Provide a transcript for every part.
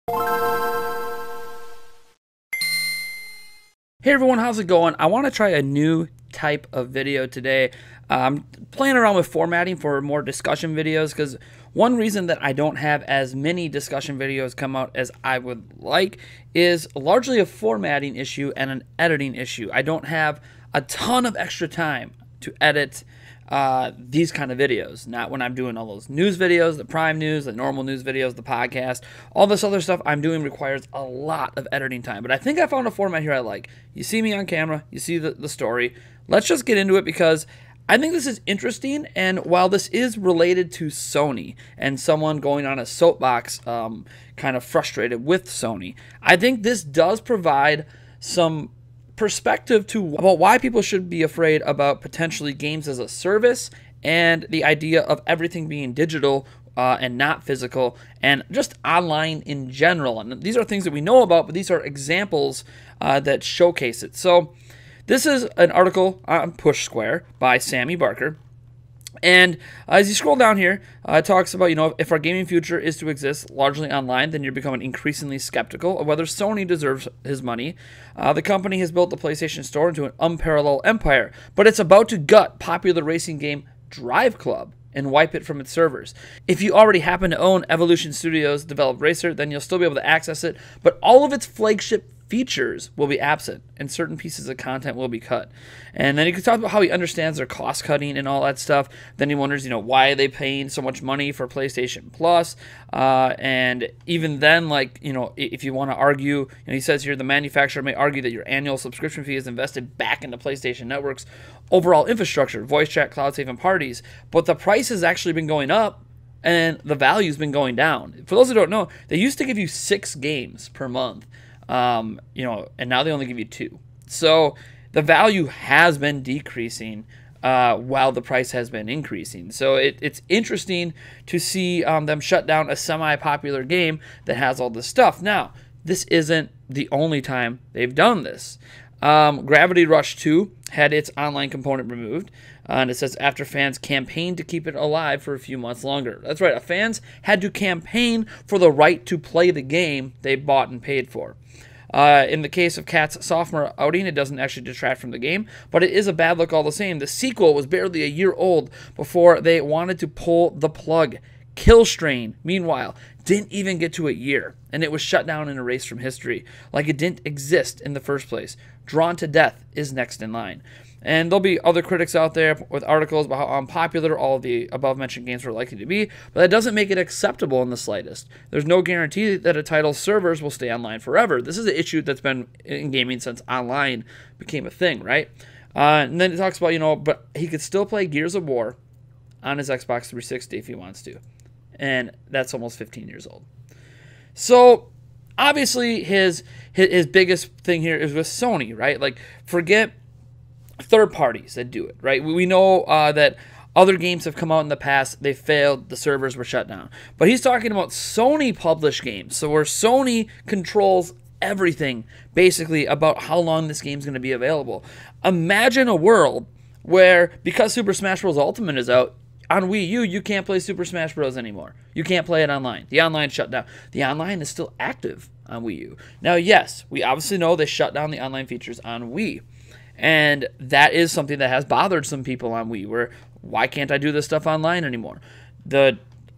Hey everyone, how's it going? I want to try a new type of video today. I'm playing around with formatting for more discussion videos because one reason that I don't have as many discussion videos come out as I would like is largely a formatting issue and an editing issue. I don't have a ton of extra time to edit these kind of videos. Not when I'm doing all those news videos, the prime news, the normal news videos, the podcast, all this other stuff I'm doing requires a lot of editing time. But I think I found a format here I like. You see me on camera, you see the story. Let's just get into it because I think this is interesting, and while this is related to Sony and someone going on a soapbox kind of frustrated with Sony, I think this does provide some perspective to about why people should be afraid about potentially games as a service and the idea of everything being digital and not physical and just online in general. And these are things that we know about, but these are examples that showcase it. So this is an article on Push Square by Sammy Barker. And as you scroll down here, it talks about, if our gaming future is to exist largely online, then you're becoming increasingly skeptical of whether Sony deserves his money. The company has built the PlayStation Store into an unparalleled empire, but it's about to gut popular racing game Drive Club and wipe it from its servers. If you already happen to own Evolution Studios' developed Racer, then you'll still be able to access it, but all of its flagship features will be absent and certain pieces of content will be cut. And then he could talk about how he understands their cost cutting and all that stuff. Then he wonders, why are they paying so much money for PlayStation Plus? And even then, if you want to argue, he says here the manufacturer may argue that your annual subscription fee is invested back into PlayStation Network's overall infrastructure, voice chat, cloud save, and parties. But the price has actually been going up and the value's been going down. For those who don't know, they used to give you 6 games per month. And now they only give you 2. So the value has been decreasing while the price has been increasing. So it's interesting to see them shut down a semi-popular game that has all this stuff. Now, this isn't the only time they've done this. Gravity Rush 2 had its online component removed. And it says after fans campaigned to keep it alive for a few months longer. That's right, fans had to campaign for the right to play the game they bought and paid for. In the case of Cat's sophomore outing, it doesn't actually detract from the game, but it is a bad look all the same. The sequel was barely a year old before they wanted to pull the plug. Kill Strain, meanwhile, didn't even get to a year, and it was shut down and erased from history, like it didn't exist in the first place. Drawn to Death is next in line. And there'll be other critics out there with articles about how unpopular all of the above-mentioned games are likely to be, but that doesn't make it acceptable in the slightest. There's no guarantee that a title's servers will stay online forever. This is an issue that's been in gaming since online became a thing, right? And then it talks about, but he could still play Gears of War on his Xbox 360 if he wants to. And that's almost 15 years old. So obviously his biggest thing here is with Sony, right? Like, forget third parties that do it, right? We know that other games have come out in the past, they failed, the servers were shut down. But he's talking about Sony published games, so where Sony controls everything basically about how long this game's going to be available. Imagine a world where, because Super Smash Bros. Ultimate is out, on Wii U, you can't play Super Smash Bros. Anymore. You can't play it online. The online shut down. The online is still active on Wii U. Now, yes, we obviously know they shut down the online features on Wii. And that is something that has bothered some people on Wii, where why can't I do this stuff online anymore?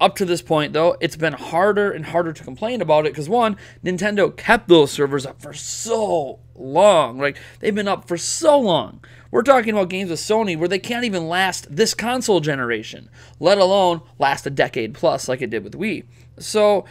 Up to this point, though, it's been harder and harder to complain about it because, one, Nintendo kept those servers up for so long. Like, they've been up for so long. We're talking about games with Sony where they can't even last this console generation, let alone last a decade plus like it did with Wii. So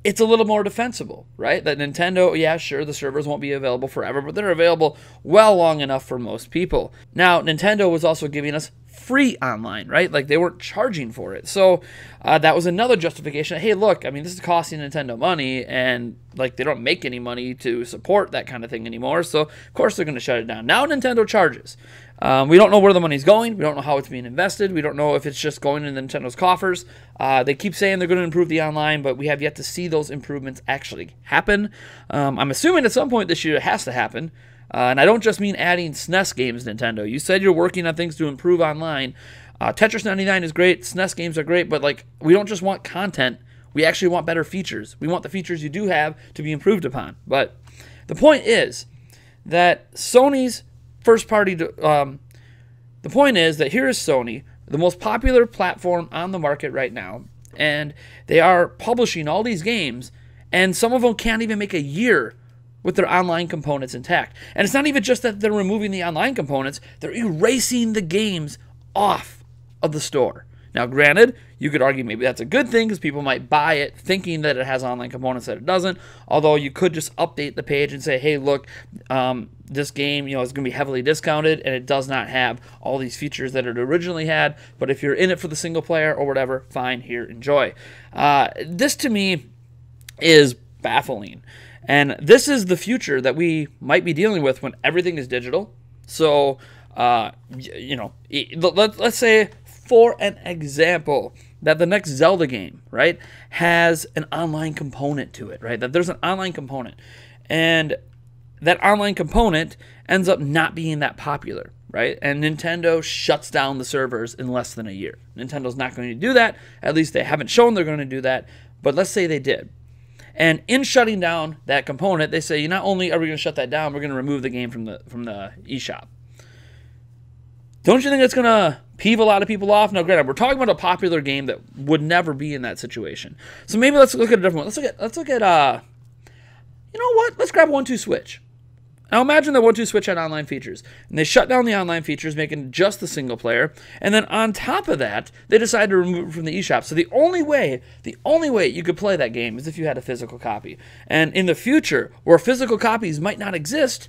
it's a little more defensible, right? That Nintendo, yeah, sure, the servers won't be available forever, but they're available well long enough for most people. Now, Nintendo was also giving us free online, right? Like, they weren't charging for it. So that was another justification. Hey, look, I mean, this is costing Nintendo money, and like, they don't make any money to support that kind of thing anymore. So of course they're going to shut it down. Now Nintendo charges. We don't know where the money's going. We don't know how it's being invested. We don't know if it's just going into Nintendo's coffers. They keep saying they're going to improve the online, but we have yet to see those improvements actually happen. I'm assuming at some point this year it has to happen. And I don't just mean adding SNES games, Nintendo. You said you're working on things to improve online. Tetris 99 is great. SNES games are great, but like, we don't just want content. We actually want better features. We want the features you do have to be improved upon. But the point is that Sony's first party, the point is that here is Sony, the most popular platform on the market right now, and they are publishing all these games, and some of them can't even make a year with their online components intact. And it's not even just that they're removing the online components, they're erasing the games off of the store. Now, granted, you could argue maybe that's a good thing because people might buy it thinking that it has online components that it doesn't, although you could just update the page and say, hey, look, this game, is going to be heavily discounted and it does not have all these features that it originally had, but if you're in it for the single player or whatever, fine, here, enjoy. This to me is baffling. And this is the future that we might be dealing with when everything is digital. So, let's say, for an example, that the next Zelda game, right, has an online component to it, right? That there's an online component. And that online component ends up not being that popular, right? And Nintendo shuts down the servers in less than a year. Nintendo's not going to do that. At least they haven't shown they're going to do that. But let's say they did. And in shutting down that component, they say, not only are we going to shut that down, we're going to remove the game from the eShop. Don't you think that's going to peeve a lot of people off? Now, granted, we're talking about a popular game that would never be in that situation. So maybe let's look at a different one. Let's look at you know what? Let's grab 1-2-Switch. Now imagine that 1-2-Switch had online features, and they shut down the online features, making just the single player, and then on top of that, they decided to remove it from the eShop. So the only way you could play that game is if you had a physical copy. And in the future, where physical copies might not exist,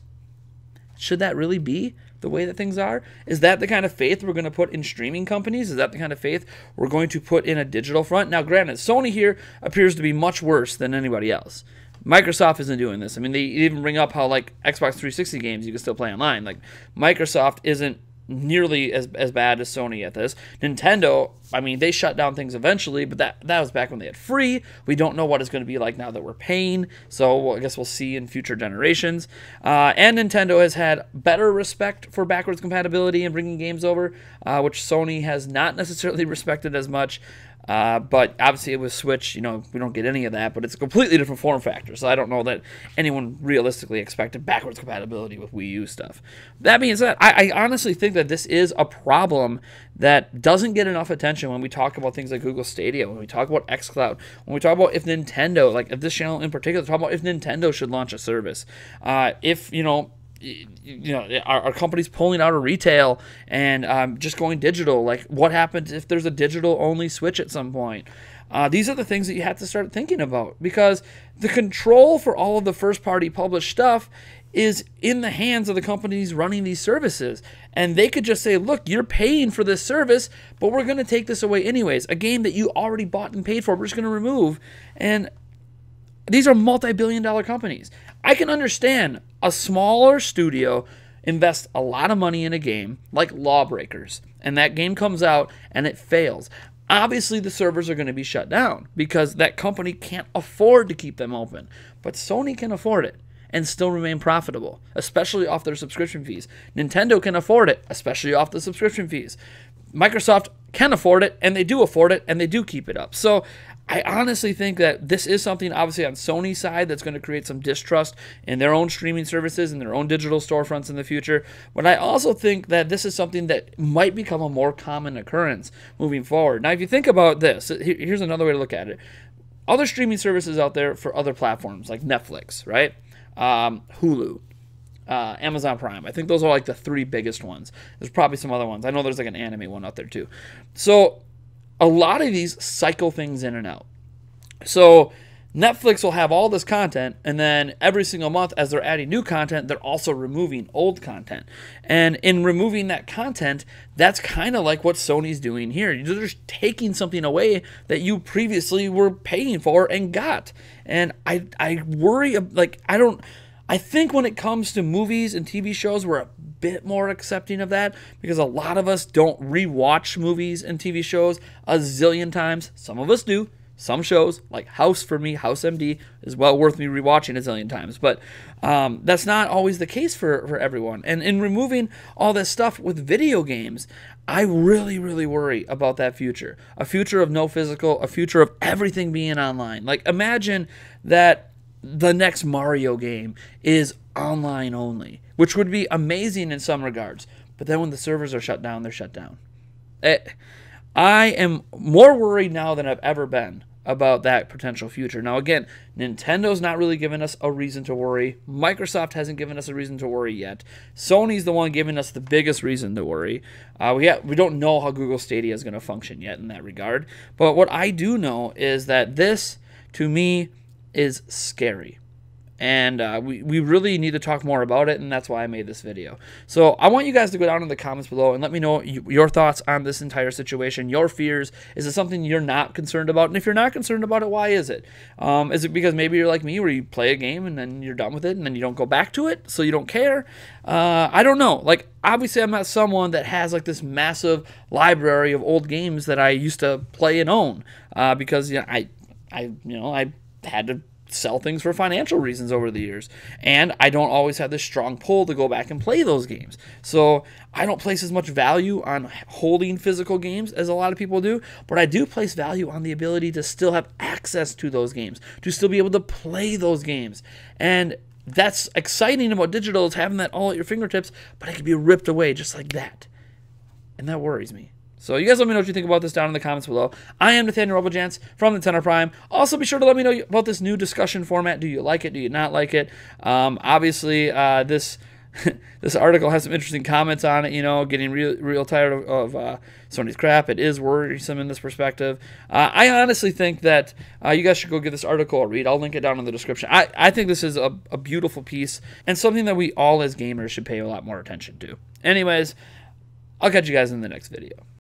should that really be the way that things are? Is that the kind of faith we're going to put in streaming companies? Is that the kind of faith we're going to put in a digital front? Now, granted, Sony here appears to be much worse than anybody else. Microsoft isn't doing this. I mean, they even bring up how, like, Xbox 360 games you can still play online. Like, Microsoft isn't nearly as bad as Sony at this. Nintendo, I mean, they shut down things eventually, but that was back when they had free. We don't know what it's going to be like now that we're paying, so I guess we'll see in future generations. And Nintendo has had better respect for backwards compatibility and bringing games over, which Sony has not necessarily respected as much. But obviously with Switch, we don't get any of that, but it's a completely different form factor, so I don't know that anyone realistically expected backwards compatibility with Wii U stuff. That being said, I honestly think that this is a problem that doesn't get enough attention when we talk about things like Google Stadia, when we talk about xCloud, when we talk about if Nintendo, like if this channel in particular, talk about if Nintendo should launch a service. Our companies pulling out of retail and just going digital. Like, what happens if there's a digital-only Switch at some point? These are the things that you have to start thinking about, because the control for all of the first-party published stuff is in the hands of the companies running these services. And they could just say, look, you're paying for this service, but we're going to take this away anyways. A game that you already bought and paid for, we're just going to remove. And these are multi-billion-dollar companies. I can understand a smaller studio invest a lot of money in a game like Lawbreakers, and that game comes out and it fails. Obviously, the servers are going to be shut down because that company can't afford to keep them open. But Sony can afford it and still remain profitable, especially off their subscription fees. Nintendo can afford it, especially off the subscription fees. Microsoft can afford it, and they do afford it, and they do keep it up. So I honestly think that this is something, obviously, on Sony's side that's going to create some distrust in their own streaming services and their own digital storefronts in the future. But I also think that this is something that might become a more common occurrence moving forward. Now, if you think about this, here's another way to look at it. Other streaming services out there for other platforms, like Netflix, right? Hulu, Amazon Prime. I think those are like the three biggest ones. There's probably some other ones. I know there's like an anime one out there too. So a lot of these cycle things in and out. So Netflix will have all this content, and then every single month as they're adding new content, they're also removing old content. And in removing that content, that's kind of like what Sony's doing here. You're just taking something away that you previously were paying for and got. And I worry, like, I think when it comes to movies and TV shows, we're a bit more accepting of that because a lot of us don't rewatch movies and TV shows a zillion times. Some of us do. Some shows, like House for me, House MD, is well worth me rewatching a zillion times. But that's not always the case for everyone. And in removing all this stuff with video games, I really, really worry about that future. A future of no physical, a future of everything being online. Like, imagine that the next Mario game is online only, which would be amazing in some regards. But then when the servers are shut down, they're shut down. I am more worried now than I've ever been about that potential future. Now, again, Nintendo's not really giving us a reason to worry. Microsoft hasn't given us a reason to worry yet. Sony's the one giving us the biggest reason to worry. We don't know how Google Stadia is going to function yet in that regard. But what I do know is that this, to me, is scary. And we really need to talk more about it, and that's why I made this video. So I want you guys to go down in the comments below and let me know your thoughts on this entire situation, your fears. Is it something you're not concerned about? And if you're not concerned about it, why is it? Is it because maybe you're like me where you play a game and then you're done with it and then you don't go back to it, so you don't care? I don't know. Like, obviously I'm not someone that has like this massive library of old games that I used to play and own because I had to sell things for financial reasons over the years, and I don't always have this strong pull to go back and play those games. So I don't place as much value on holding physical games as a lot of people do, but I do place value on the ability to still have access to those games, to still be able to play those games. And that's exciting about digital, is having that all at your fingertips, but it can be ripped away just like that, and that worries me. So you guys let me know what you think about this down in the comments below. I am Nathaniel Robojans from Nintendo Prime. Also, be sure to let me know about this new discussion format. Do you like it? Do you not like it? Obviously, this this article has some interesting comments on it, getting real tired of Sony's crap. It is worrisome in this perspective. I honestly think that you guys should go give this article a read. I'll link it down in the description. I think this is a beautiful piece and something that we all as gamers should pay a lot more attention to. Anyways, I'll catch you guys in the next video.